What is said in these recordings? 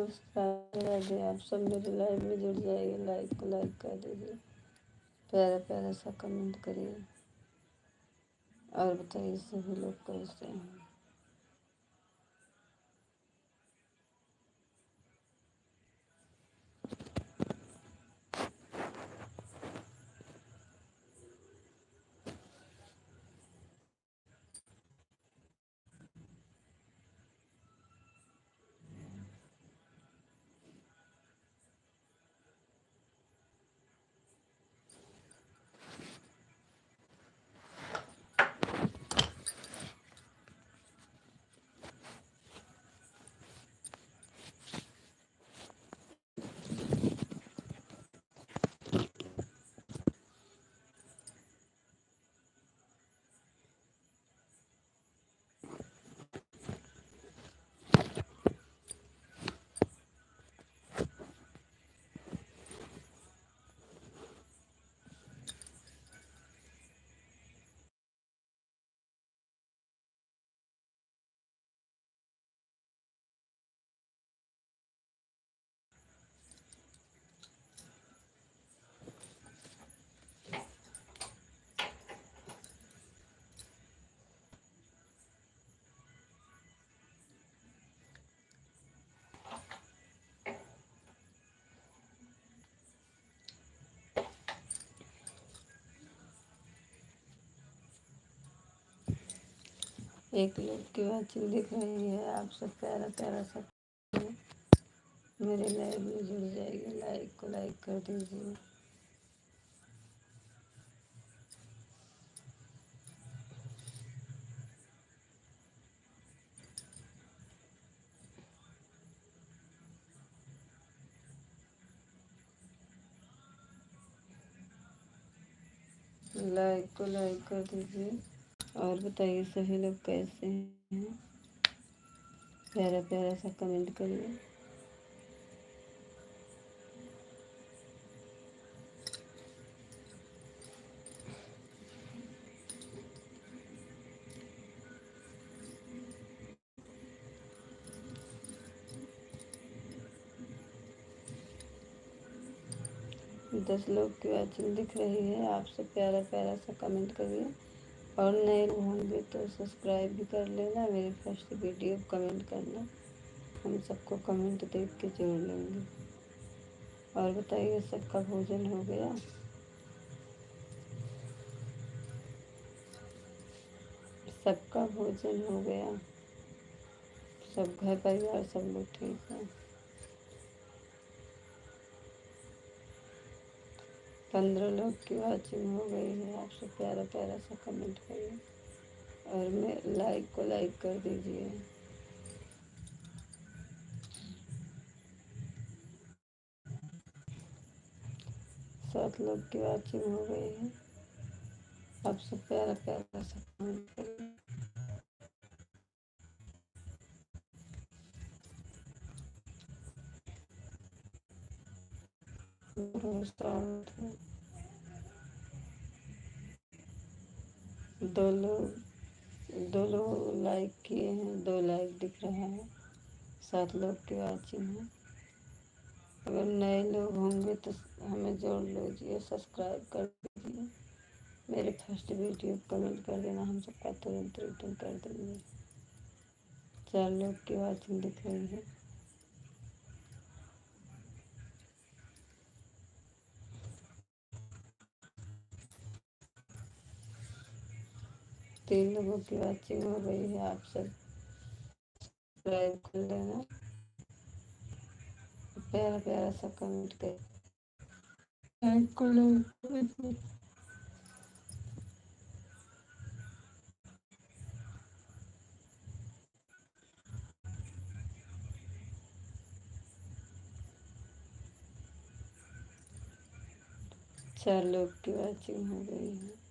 दोस्त, राधे राधे। आप सब मेरे लाइव में जुड़ जाइए, लाइक को लाइक कर दीजिए, प्यारा प्यारा सा कमेंट करिए और बताइए सभी लोग कैसे हैं। एक लोग की वाचिंग दिख रही है। आप सब प्यारा प्यारा सा मेरे लाइव में जुड़ जाइए, लाइक को लाइक कर दीजिए। लाइक को लाइक कर दीजिए और बताइए सभी लोग कैसे हैं। प्यारा प्यारा सा कमेंट करिए। 10 लोग की वाचिंग दिख रही है। आप सब प्यारा प्यारा सा कमेंट करिए और नए लोग होंगे तो सब्सक्राइब भी कर लेना। मेरी फर्स्ट वीडियो कमेंट करना, हम सबको कमेंट देख के जोड़ लेंगे। और बताइए सबका भोजन हो गया? सबका भोजन हो गया? सब घर परिवार सब लोग ठीक है? 15 लोग की वाचिंग हो गई है। आप सब प्यारा प्यारा सा कमेंट करिए और मैं लाइक को लाइक कर दीजिए। 7 लोग की वाचिंग हो गई है। आप सब प्यारा प्यारा सा कमेंट करिए। दो लोग लाइक किए हैं, 2 लाइक दिख रहा है। 7 लोग की वाचिंग है। अगर नए लोग होंगे तो हमें जोड़ लीजिए, सब्सक्राइब कर दीजिए। मेरे फर्स्ट वीडियो कमेंट कर देना, हम सबका तुरंत रिटर्न कर देंगे। 4 लोग की वाचिंग दिख रही है। 3 लोगों की वाचिंग हो गई है। आप सब सब्सक्राइब कर लेना, प्यारा प्यारा सा कमेंट कर लाइक को लाइक। 4 लोग की वाचिंग हो गई है।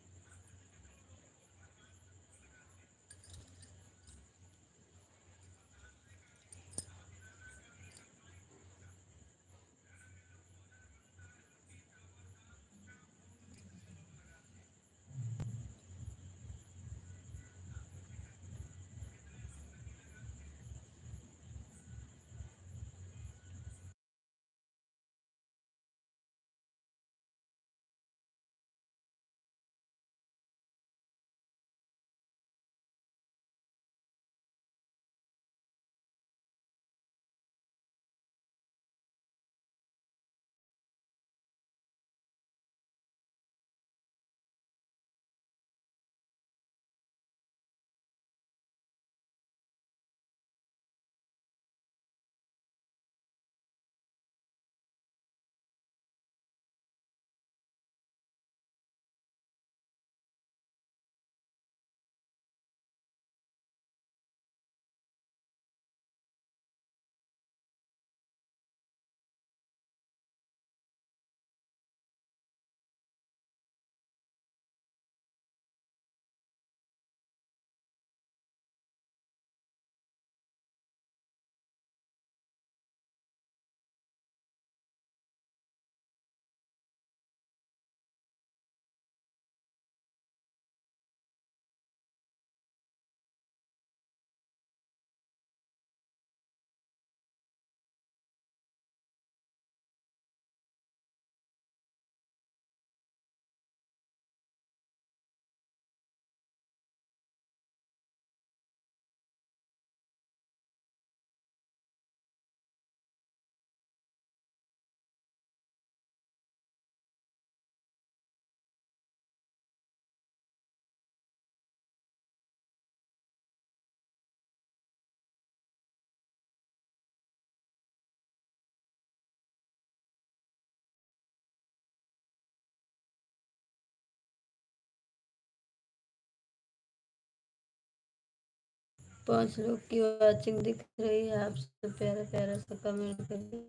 5 लोग की वाचिंग दिख रही है। आप सब प्यारा प्यारा सा कमेंट करिए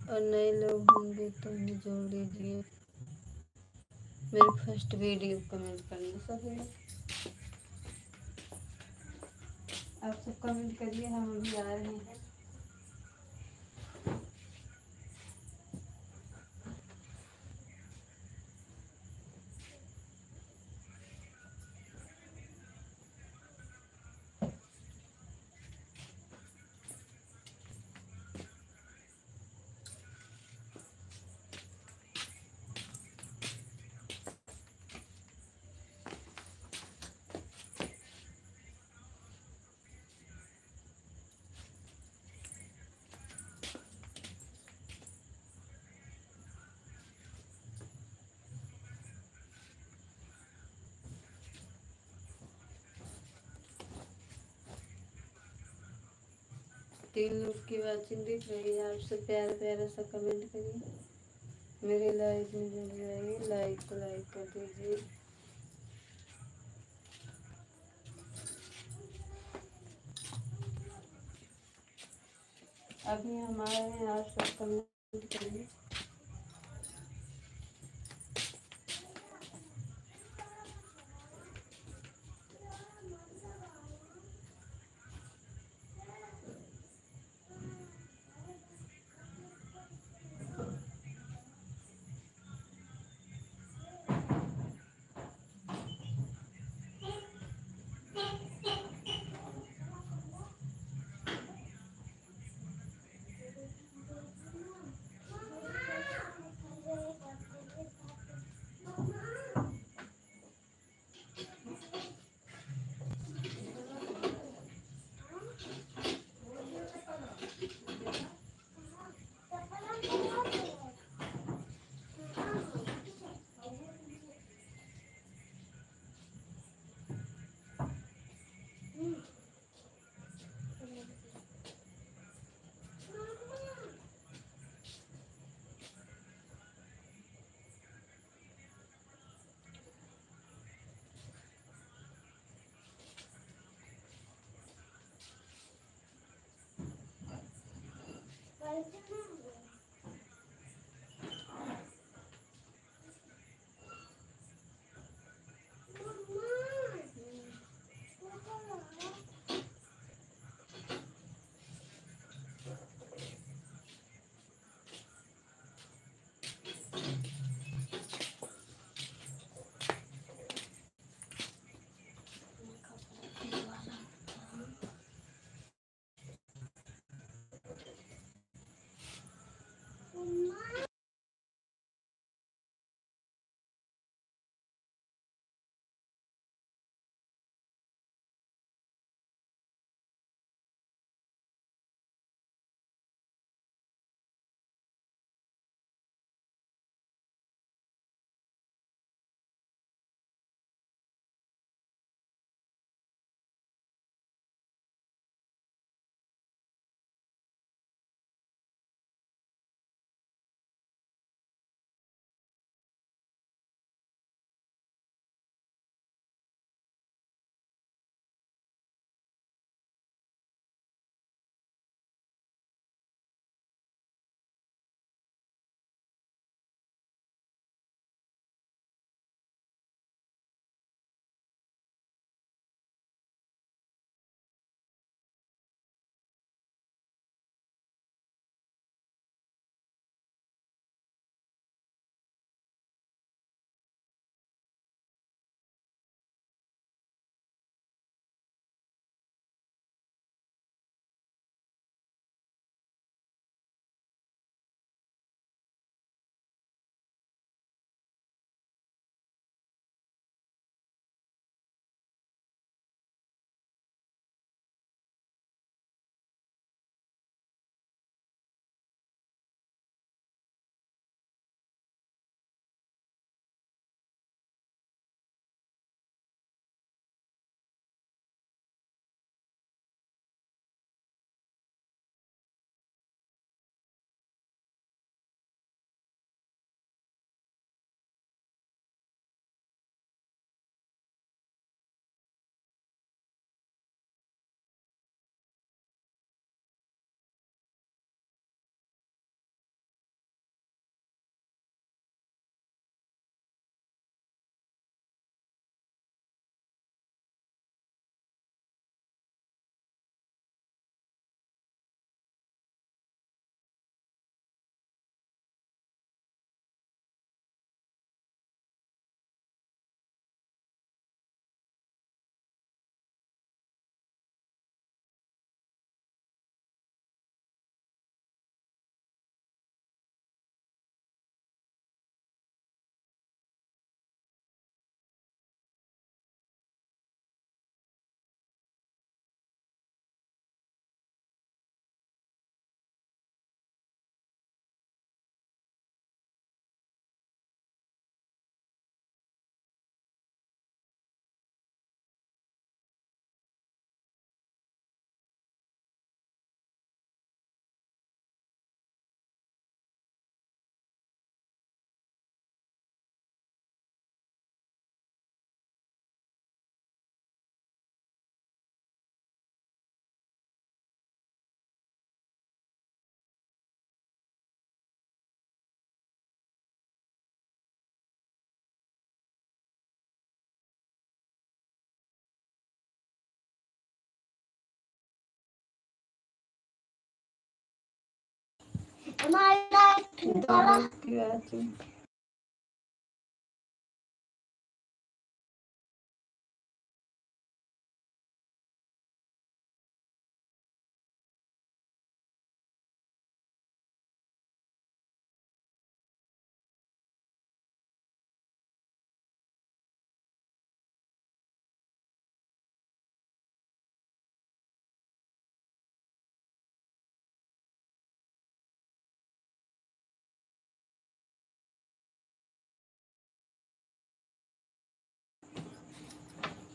और नए लोग होंगे तो हमें जोड़ दीजिए। मेरी फर्स्ट वीडियो कमेंट करना सभी लोग। आप सब कमेंट करिए, हम अभी आ रहे हैं। तीन लोग की वाचिंग दिख रही है। आप सब प्यारा प्यारा सा कमेंट करिए, मेरे लाइव में जुड़ जाइए, लाइक कर दीजिए। अभी हम आए हैं, आप सब कमेंट करिए। दो लोग की वाचिंग।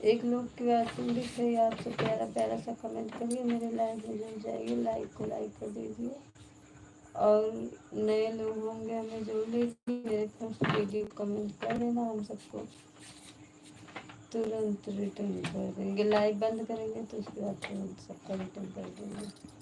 एक लोग की वाचिंग दिख रही है आपसे, प्यारा प्यारा सा कमेंट करिए, मेरे लाइव में जुड़ जाइए, लाइक को लाइक कर दीजिए। और नए लोग होंगे हमें जोड़ लीजिए, मेरे फर्स्ट वीडियो कमेंट कर देना, हम सबको तुरंत रिटर्न कर देंगे। लाइव बंद करेंगे तो उसके बाद तुरंत सबका रिटर्न कर देंगे।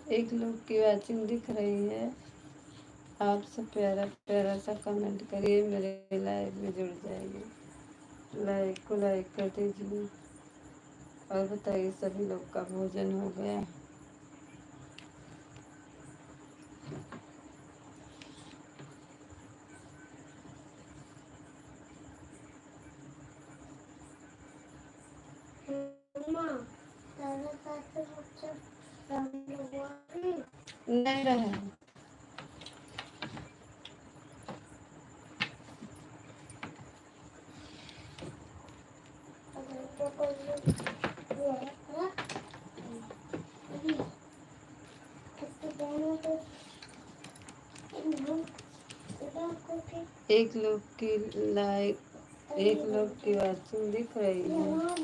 एक लोग की वाचिंग दिख रही है, आप सब प्यारा प्यारा सा कमेंट करिए, मेरे लाइव में जुड़ जाइए, लाइक को लाइक कर दीजिए। और बताइए सभी लोग का भोजन हो गया? नहीं रहे। एक लोग की लाइक, एक लोग की वाचिंग दिख रही है।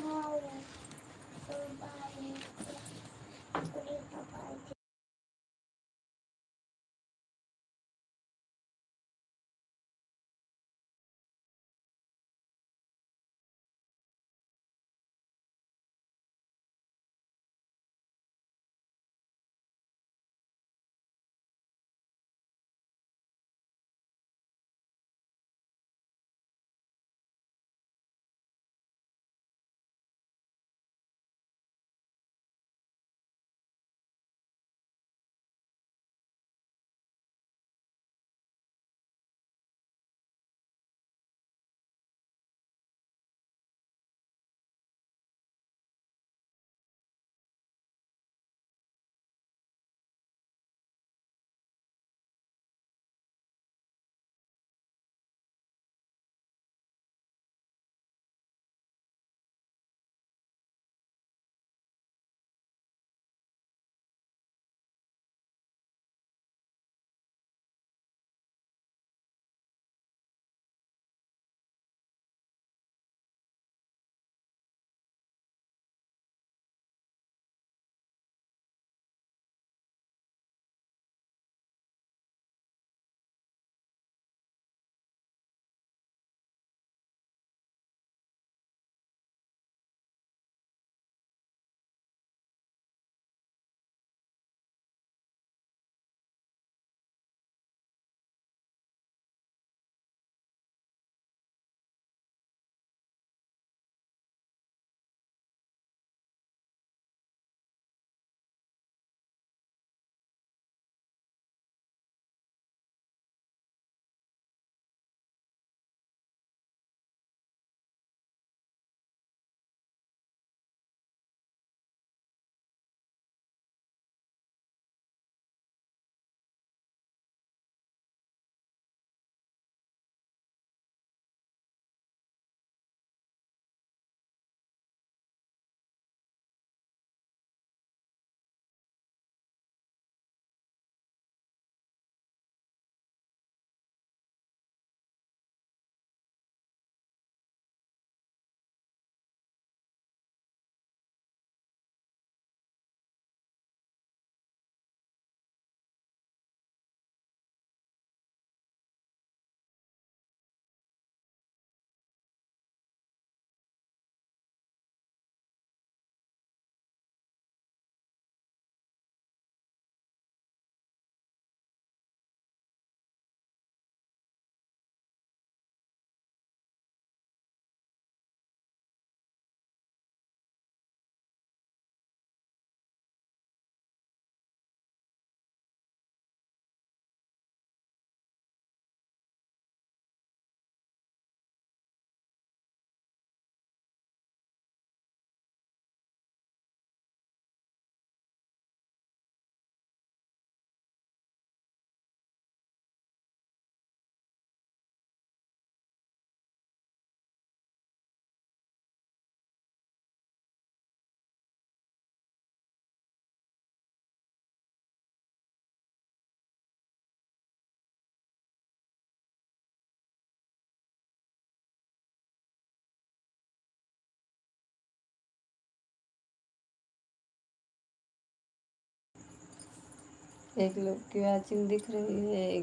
एक लोग की वाचिंग दिख रही है।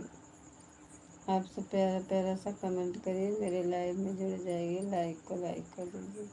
आपसे प्यारा प्यारा सा कमेंट करिए, मेरे लाइव में जुड़ जाइए, लाइक को लाइक कर दीजिए।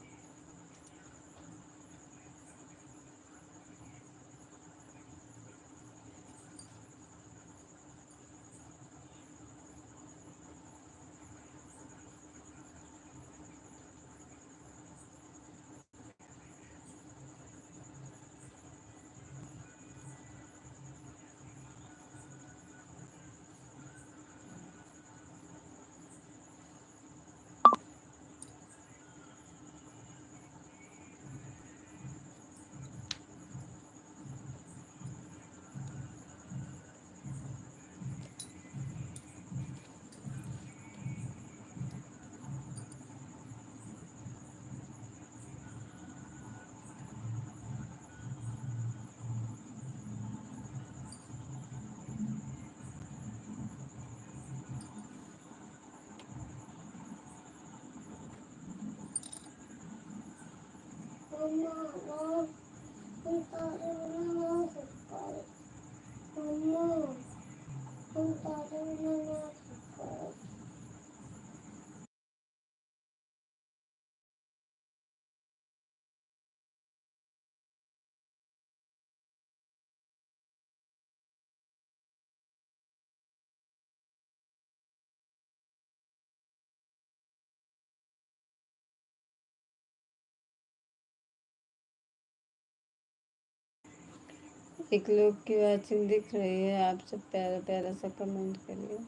एक लोग की वाचिंग दिख रही है। आप सब प्यारा प्यारा सा कमेंट करिए,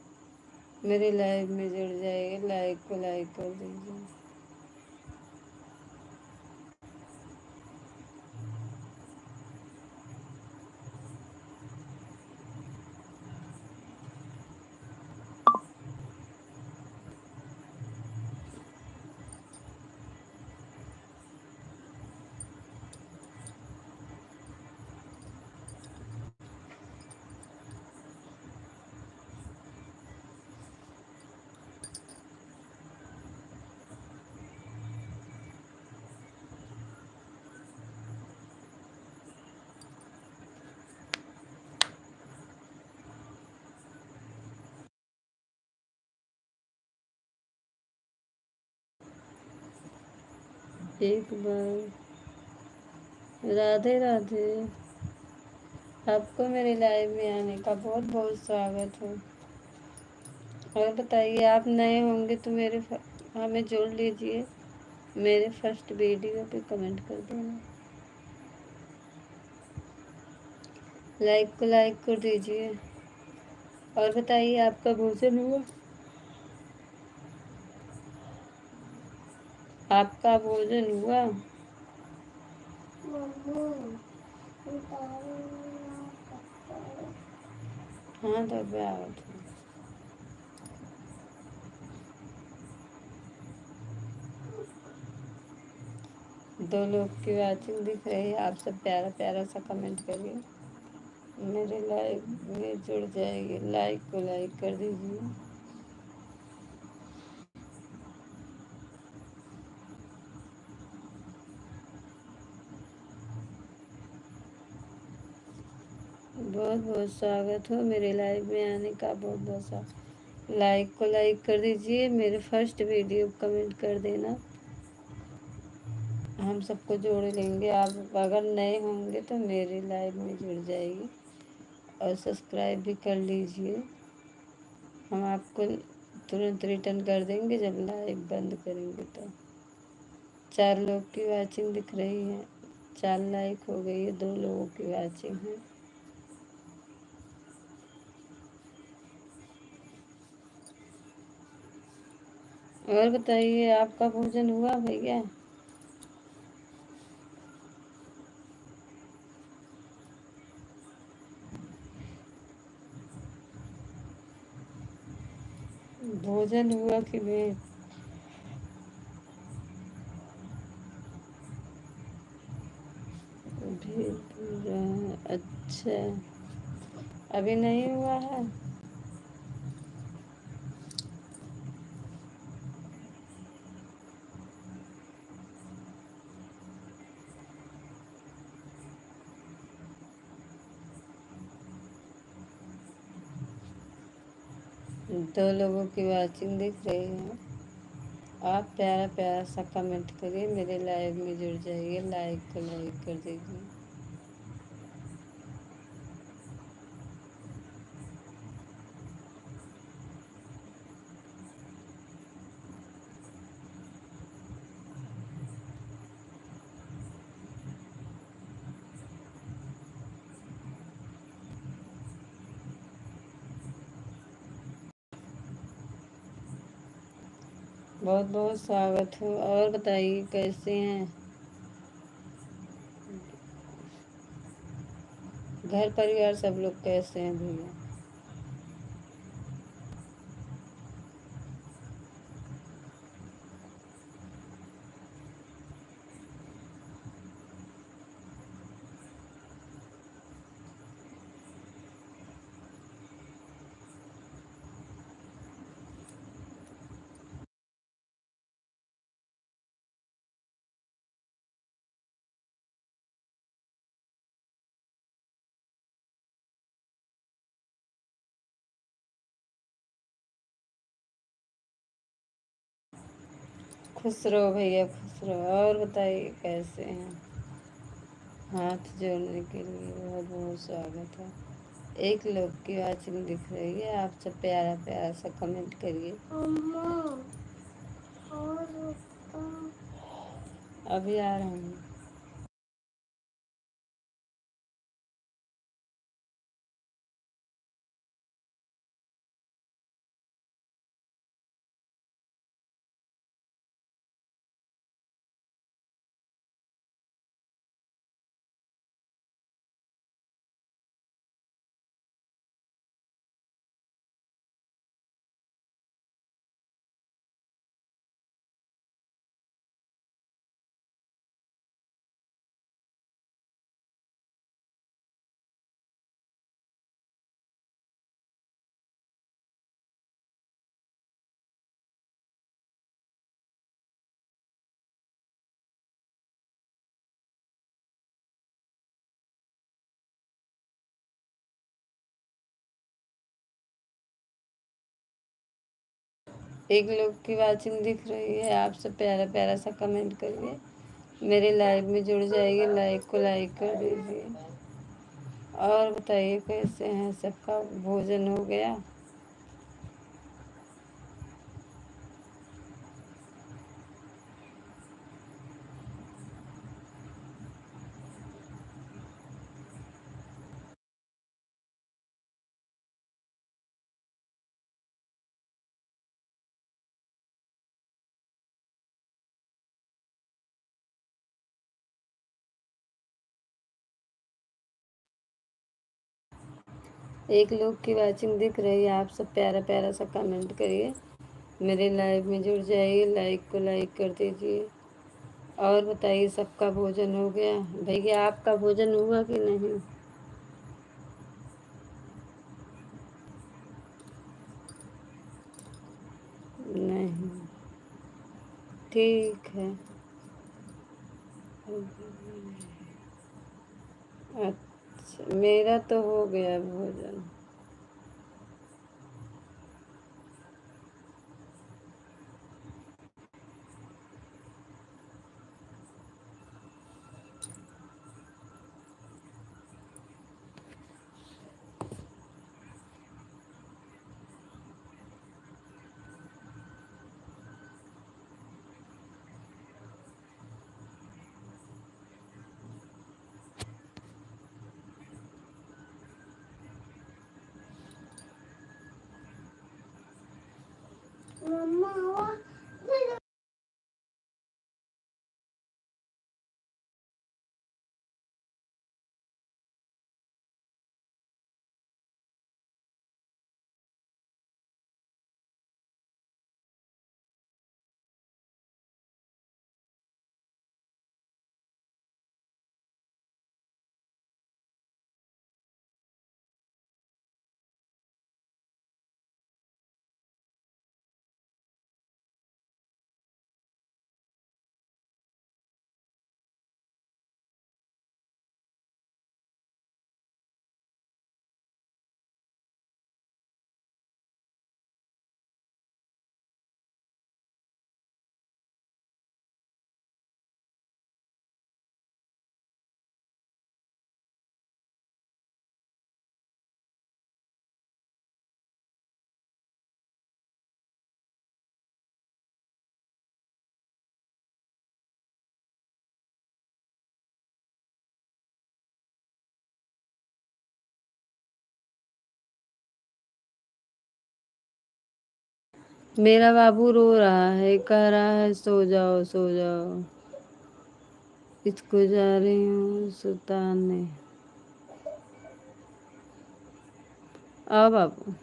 मेरे लाइव में जुड़ जाइए, लाइक को लाइक कर दीजिए। एक बार राधे राधे। आपको मेरे लाइव में आने का बहुत बहुत स्वागत है। और बताइए, आप नए होंगे तो हमें जोड़ लीजिए, मेरे फर्स्ट वीडियो पे कमेंट कर देना, लाइक को लाइक कर दीजिए। और बताइए, आपका भोजन हुआ? आपका भोजन हुआ? हाँ तो आवत है। दो लोग की वाचिंग दिख रही है। आप सब प्यारा प्यारा सा कमेंट करिए, मेरे लाइव में जुड़ जाएगी, लाइक को लाइक कर दीजिए। बहुत बहुत स्वागत हो, मेरे लाइव में आने का बहुत बहुत स्वागत। लाइक को लाइक कर दीजिए, मेरे फर्स्ट वीडियो कमेंट कर देना, हम सबको जोड़ लेंगे। आप अगर नए होंगे तो मेरे लाइव में जुड़ जाइए और सब्सक्राइब भी कर लीजिए। हम आपको तुरंत रिटर्न कर देंगे जब लाइव बंद करेंगे तो। 4 लोग की वाचिंग दिख रही है, 4 लाइक हो गई है, 2 लोगों की वाचिंग है। और बताइए, आपका भोजन हुआ भैया? भोजन हुआ कि नहीं? भी पूरा। अच्छा, अभी नहीं हुआ है? दो लोगों की वाचिंग दिख रही है। आप प्यारा प्यारा सा कमेंट करिए, मेरे लाइव में जुड़ जाइए, लाइक को लाइक कर दीजिए। बहुत बहुत स्वागत हो। और बताइए कैसे हैं, घर परिवार सब लोग कैसे हैं भैया? खुश रहो भैया, खुश रहो। और बताइए कैसे हैं? हाथ जोड़ने के लिए बहुत बहुत स्वागत है। एक लोग की वाचिंग दिख रही है, आप सब प्यारा प्यारा सा कमेंट करिए। अभी आ रहा हूँ। एक लोग की वाचिंग दिख रही है, आप सब प्यारा प्यारा सा कमेंट करिए, मेरे लाइव में जुड़ जाइए, लाइक को लाइक कर दीजिए। और बताइए कैसे हैं, सबका भोजन हो गया? एक लोग की वाचिंग दिख रही है, आप सब प्यारा प्यारा सा कमेंट करिए, मेरे लाइव में जुड़ जाइए, लाइक को लाइक कर दीजिए। और बताइए सबका भोजन हो गया? भैया आपका भोजन हुआ कि नहीं? नहीं। ठीक है। अच्छा, मेरा तो हो गया भोजन। मेरा बाबू रो रहा है, कह रहा है सो जाओ सो जाओ। इसको जा रही हूँ सुताने। आओ बाबू।